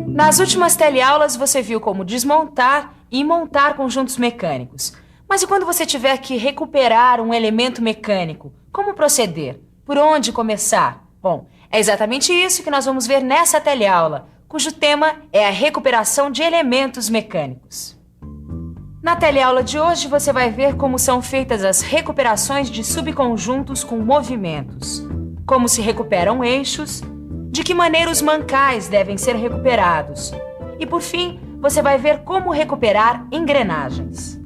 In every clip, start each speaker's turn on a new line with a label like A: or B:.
A: Nas últimas teleaulas você viu como desmontar e montar conjuntos mecânicos. Mas e quando você tiver que recuperar um elemento mecânico? Como proceder? Por onde começar? Bom, é exatamente isso que nós vamos ver nessa teleaula, cujo tema é a recuperação de elementos mecânicos. Na teleaula de hoje você vai ver como são feitas as recuperações de subconjuntos com movimentos, como se recuperam eixos, de que maneira os mancais devem ser recuperados e, por fim, você vai ver como recuperar engrenagens.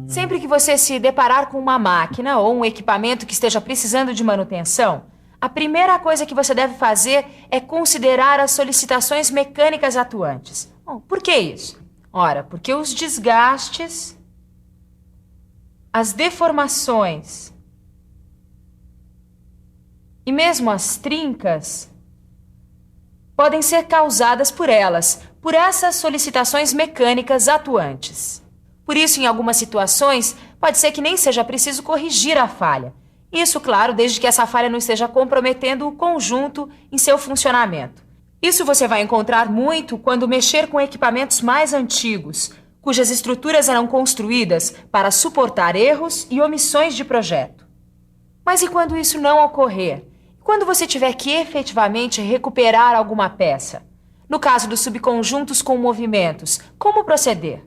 A: Sempre que você se deparar com uma máquina ou um equipamento que esteja precisando de manutenção, a primeira coisa que você deve fazer é considerar as solicitações mecânicas atuantes. Bom, por que isso? Ora, porque os desgastes, as deformações e mesmo as trincas podem ser causadas por elas, por essas solicitações mecânicas atuantes. Por isso, em algumas situações, pode ser que nem seja preciso corrigir a falha. Isso, claro, desde que essa falha não esteja comprometendo o conjunto em seu funcionamento. Isso você vai encontrar muito quando mexer com equipamentos mais antigos, cujas estruturas eram construídas para suportar erros e omissões de projeto. Mas e quando isso não ocorrer? Quando você tiver que efetivamente recuperar alguma peça? No caso dos subconjuntos com movimentos, como proceder?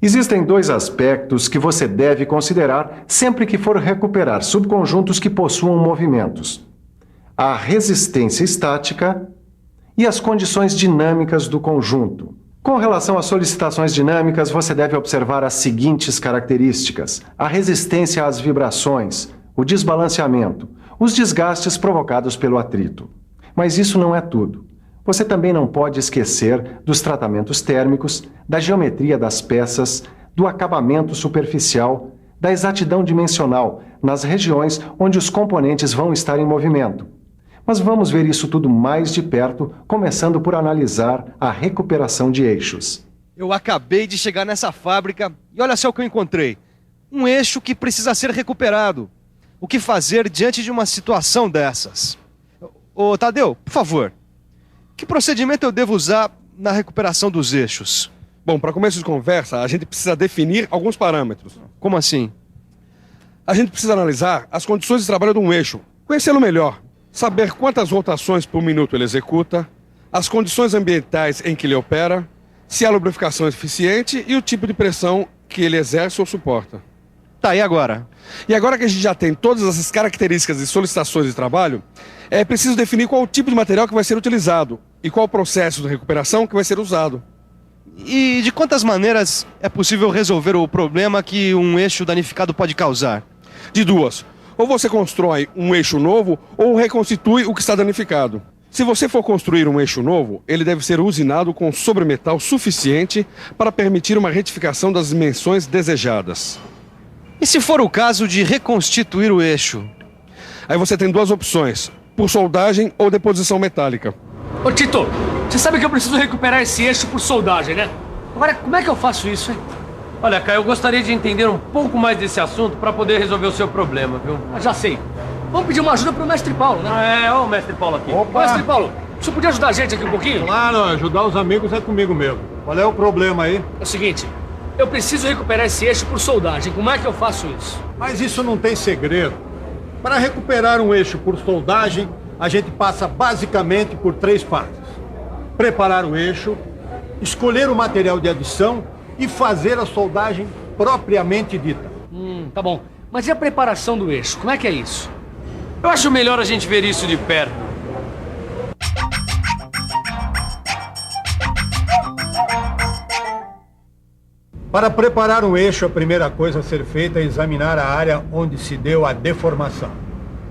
B: Existem dois aspectos que você deve considerar sempre que for recuperar subconjuntos que possuam movimentos: a resistência estática e as condições dinâmicas do conjunto. Com relação às solicitações dinâmicas, você deve observar as seguintes características: a resistência às vibrações, o desbalanceamento, os desgastes provocados pelo atrito. Mas isso não é tudo. Você também não pode esquecer dos tratamentos térmicos, da geometria das peças, do acabamento superficial, da exatidão dimensional nas regiões onde os componentes vão estar em movimento. Mas vamos ver isso tudo mais de perto, começando por analisar a recuperação de eixos.
C: Eu acabei de chegar nessa fábrica e olha só o que eu encontrei. Um eixo que precisa ser recuperado. O que fazer diante de uma situação dessas? Ô, Tadeu, por favor. Que procedimento eu devo usar na recuperação dos eixos?
D: Bom, para começo de conversa, a gente precisa definir alguns parâmetros.
C: Como assim?
D: A gente precisa analisar as condições de trabalho de um eixo, conhecê-lo melhor, saber quantas rotações por minuto ele executa, as condições ambientais em que ele opera, se a lubrificação é eficiente e o tipo de pressão que ele exerce ou suporta.
C: Tá, e agora?
D: E agora que a gente já tem todas essas características e solicitações de trabalho, é preciso definir qual o tipo de material que vai ser utilizado e qual o processo de recuperação que vai ser usado.
C: E de quantas maneiras é possível resolver o problema que um eixo danificado pode causar?
D: De duas. Ou você constrói um eixo novo ou reconstitui o que está danificado. Se você for construir um eixo novo, ele deve ser usinado com sobremetal suficiente para permitir uma retificação das dimensões desejadas.
C: E se for o caso de reconstituir o eixo?
D: Aí você tem duas opções: por soldagem ou deposição metálica.
E: Ô Tito, você sabe que eu preciso recuperar esse eixo por soldagem, né? Agora, como é que eu faço isso, hein?
F: Olha, Caio, eu gostaria de entender um pouco mais desse assunto para poder resolver o seu problema, viu?
E: Já sei. Vamos pedir uma ajuda pro mestre Paulo, né?
F: Ó o mestre Paulo aqui.
G: Opa!
E: Mestre Paulo, o senhor podia ajudar a gente aqui um pouquinho?
G: Claro, ajudar os amigos é comigo mesmo. Qual é o problema aí?
E: É o seguinte, eu preciso recuperar esse eixo por soldagem. Como é que eu faço isso?
G: Mas isso não tem segredo. Para recuperar um eixo por soldagem, a gente passa basicamente por 3 partes: preparar o eixo, escolher o material de adição e fazer a soldagem propriamente dita.
E: Tá bom. Mas e a preparação do eixo? Como é que é isso?
F: Eu acho melhor a gente ver isso de perto.
G: Para preparar um eixo, a primeira coisa a ser feita é examinar a área onde se deu a deformação.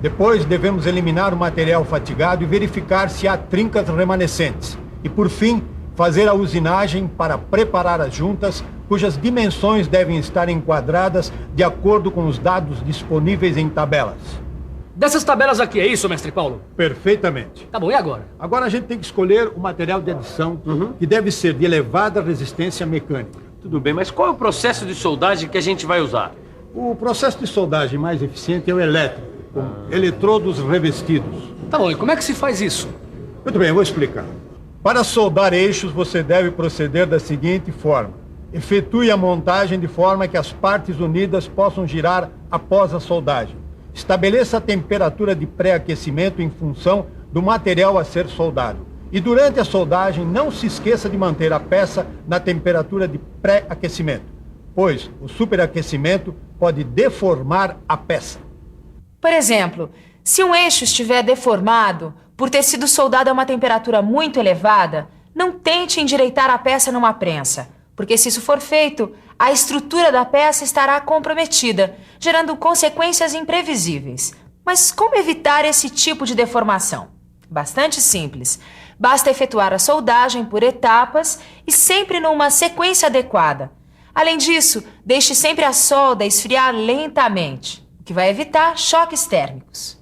G: Depois, devemos eliminar o material fatigado e verificar se há trincas remanescentes. E, por fim, fazer a usinagem para preparar as juntas, cujas dimensões devem estar enquadradas de acordo com os dados disponíveis em tabelas.
E: Dessas tabelas aqui, é isso, mestre Paulo?
G: Perfeitamente.
E: Tá bom, e agora?
G: Agora a gente tem que escolher o material de adição, que deve ser de elevada resistência mecânica.
F: Tudo bem, mas qual é o processo de soldagem que a gente vai usar?
G: O processo de soldagem mais eficiente é o elétrico, com eletrodos revestidos.
E: Tá bom, e como é que se faz isso?
G: Muito bem, eu vou explicar. Para soldar eixos, você deve proceder da seguinte forma. Efetue a montagem de forma que as partes unidas possam girar após a soldagem. Estabeleça a temperatura de pré-aquecimento em função do material a ser soldado. E durante a soldagem, não se esqueça de manter a peça na temperatura de pré-aquecimento, pois o superaquecimento pode deformar a peça.
A: Por exemplo, se um eixo estiver deformado por ter sido soldado a uma temperatura muito elevada, não tente endireitar a peça numa prensa, porque se isso for feito, a estrutura da peça estará comprometida, gerando consequências imprevisíveis. Mas como evitar esse tipo de deformação? Bastante simples. Basta efetuar a soldagem por etapas e sempre numa sequência adequada. Além disso, deixe sempre a solda esfriar lentamente, o que vai evitar choques térmicos.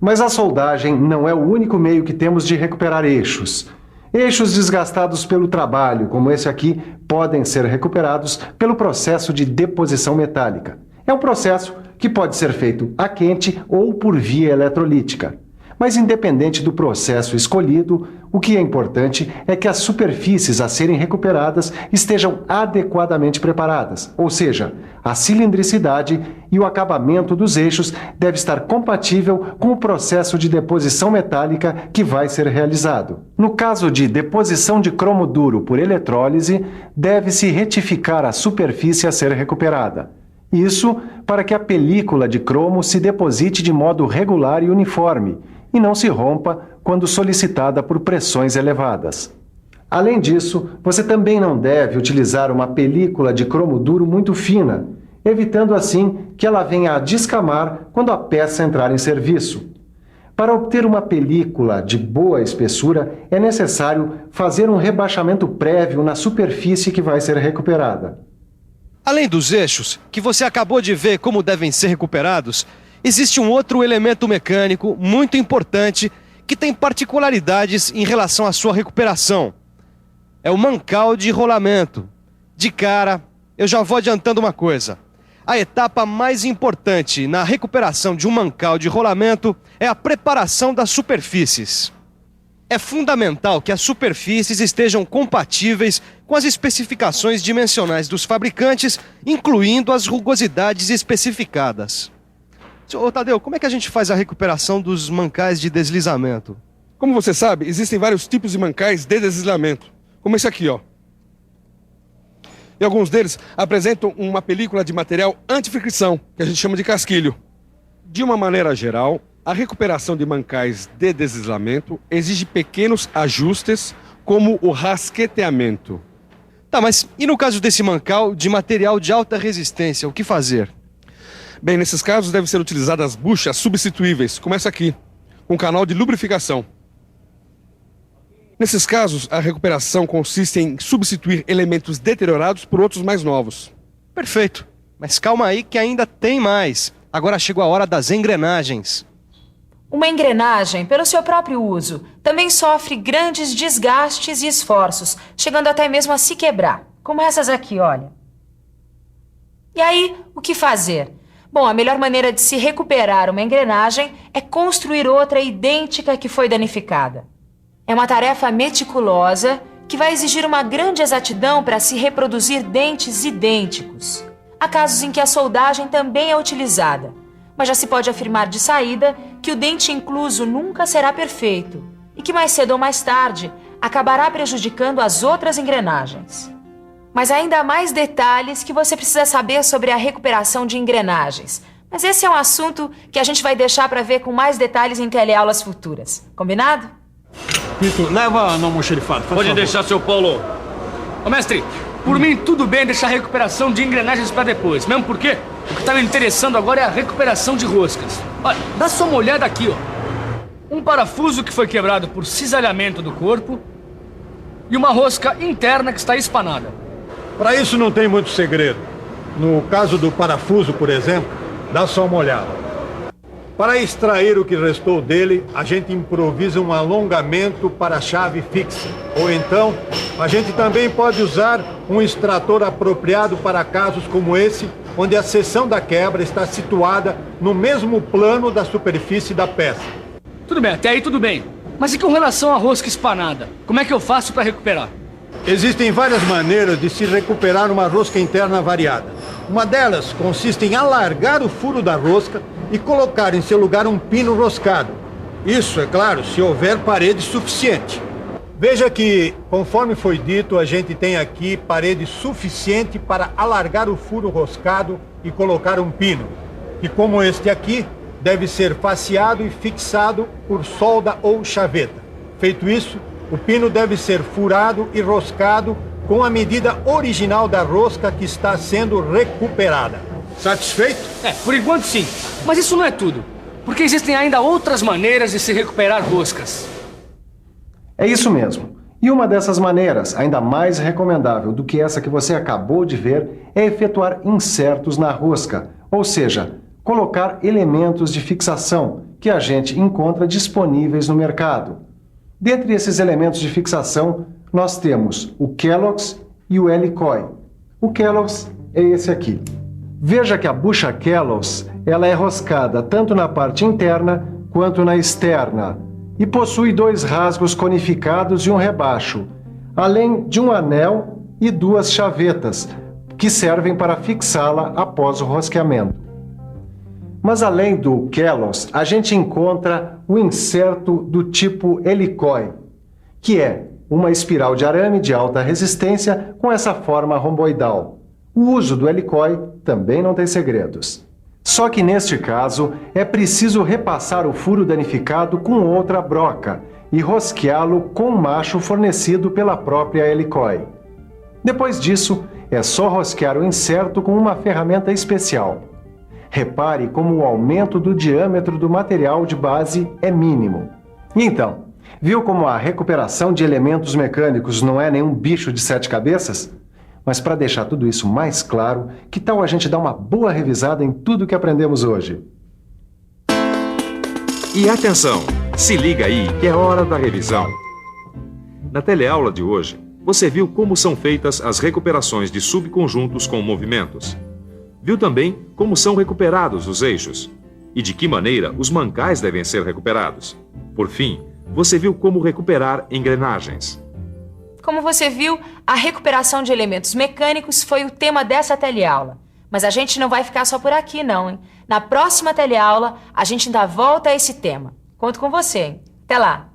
B: Mas a soldagem não é o único meio que temos de recuperar eixos. Eixos desgastados pelo trabalho, como esse aqui, podem ser recuperados pelo processo de deposição metálica. É um processo que pode ser feito a quente ou por via eletrolítica. Mas independente do processo escolhido, o que é importante é que as superfícies a serem recuperadas estejam adequadamente preparadas, ou seja, a cilindricidade e o acabamento dos eixos deve estar compatível com o processo de deposição metálica que vai ser realizado. No caso de deposição de cromo duro por eletrólise, deve-se retificar a superfície a ser recuperada. Isso para que a película de cromo se deposite de modo regular e uniforme, e não se rompa quando solicitada por pressões elevadas. Além disso, você também não deve utilizar uma película de cromo duro muito fina, evitando assim que ela venha a descamar quando a peça entrar em serviço. Para obter uma película de boa espessura, é necessário fazer um rebaixamento prévio na superfície que vai ser recuperada.
C: Além dos eixos, que você acabou de ver como devem ser recuperados, existe um outro elemento mecânico muito importante que tem particularidades em relação à sua recuperação. É o mancal de rolamento. De cara, eu já vou adiantando uma coisa. A etapa mais importante na recuperação de um mancal de rolamento é a preparação das superfícies. É fundamental que as superfícies estejam compatíveis com as especificações dimensionais dos fabricantes, incluindo as rugosidades especificadas. Ô Tadeu, como é que a gente faz a recuperação dos mancais de deslizamento?
D: Como você sabe, existem vários tipos de mancais de deslizamento, como esse aqui, ó. E alguns deles apresentam uma película de material anti-fricção, que a gente chama de casquilho. De uma maneira geral, a recuperação de mancais de deslizamento exige pequenos ajustes, como o rasqueteamento.
C: Tá, mas e no caso desse mancal de material de alta resistência, o que fazer?
D: Bem, nesses casos devem ser utilizadas buchas substituíveis, como essa aqui, com canal de lubrificação. Nesses casos, a recuperação consiste em substituir elementos deteriorados por outros mais novos.
C: Perfeito, mas calma aí que ainda tem mais. Agora chegou a hora das engrenagens.
A: Uma engrenagem, pelo seu próprio uso, também sofre grandes desgastes e esforços, chegando até mesmo a se quebrar, como essas aqui, olha. E aí, o que fazer? Bom, a melhor maneira de se recuperar uma engrenagem é construir outra idêntica que foi danificada. É uma tarefa meticulosa que vai exigir uma grande exatidão para se reproduzir dentes idênticos. Há casos em que a soldagem também é utilizada, mas já se pode afirmar de saída que o dente incluso nunca será perfeito e que mais cedo ou mais tarde acabará prejudicando as outras engrenagens. Mas ainda há mais detalhes que você precisa saber sobre a recuperação de engrenagens. Mas esse é um assunto que a gente vai deixar para ver com mais detalhes em teleaulas futuras. Combinado?
G: Tito, leva no almoxerifado, faz
F: Pode
G: favor.
F: deixar, seu Paulo.
E: Ô, mestre, por mim tudo bem deixar a recuperação de engrenagens para depois. Mesmo porque o que está me interessando agora é a recuperação de roscas. Olha, dá só uma olhada aqui, ó. Um parafuso que foi quebrado por cisalhamento do corpo e uma rosca interna que está espanada.
G: Para isso não tem muito segredo. No caso do parafuso, por exemplo, dá só uma olhada. Para extrair o que restou dele, a gente improvisa um alongamento para a chave fixa. Ou então, a gente também pode usar um extrator apropriado para casos como esse, onde a seção da quebra está situada no mesmo plano da superfície da peça.
E: Tudo bem, até aí tudo bem. Mas e com relação à rosca espanada? Como é que eu faço para recuperar?
G: Existem várias maneiras de se recuperar uma rosca interna variada. Uma delas consiste em alargar o furo da rosca e colocar em seu lugar um pino roscado. Isso, é claro, se houver parede suficiente. Veja que, conforme foi dito, a gente tem aqui parede suficiente para alargar o furo roscado e colocar um pino, que, como este aqui, deve ser faceado e fixado por solda ou chaveta. Feito isso, o pino deve ser furado e roscado com a medida original da rosca que está sendo recuperada. Satisfeito?
E: Por enquanto sim. Mas isso não é tudo. Porque existem ainda outras maneiras de se recuperar roscas.
B: É isso mesmo. E uma dessas maneiras, ainda mais recomendável do que essa que você acabou de ver, é efetuar insertos na rosca, ou seja, colocar elementos de fixação que a gente encontra disponíveis no mercado. Dentre esses elementos de fixação, nós temos o Kellogg's e o Helicoi. O Kellogg's é esse aqui. Veja que a bucha Kellogg's ela é roscada tanto na parte interna quanto na externa e possui 2 rasgos conificados e um rebaixo, além de um anel e 2 chavetas que servem para fixá-la após o rosqueamento. Mas além do Kellogg's, a gente encontra o inserto do tipo Helicoi, que é uma espiral de arame de alta resistência com essa forma romboidal. O uso do Helicoi também não tem segredos. Só que neste caso, é preciso repassar o furo danificado com outra broca e rosqueá-lo com o macho fornecido pela própria Helicoi. Depois disso, é só rosquear o inserto com uma ferramenta especial. Repare como o aumento do diâmetro do material de base é mínimo. Então, viu como a recuperação de elementos mecânicos não é nenhum bicho de 7 cabeças? Mas para deixar tudo isso mais claro, que tal a gente dar uma boa revisada em tudo que aprendemos hoje?
H: E atenção, se liga aí que é hora da revisão. Na teleaula de hoje, você viu como são feitas as recuperações de subconjuntos com movimentos. Viu também como são recuperados os eixos e de que maneira os mancais devem ser recuperados. Por fim, você viu como recuperar engrenagens.
A: Como você viu, a recuperação de elementos mecânicos foi o tema dessa teleaula. Mas a gente não vai ficar só por aqui, não, hein? Na próxima teleaula, a gente ainda volta a esse tema. Conto com você, hein? Até lá!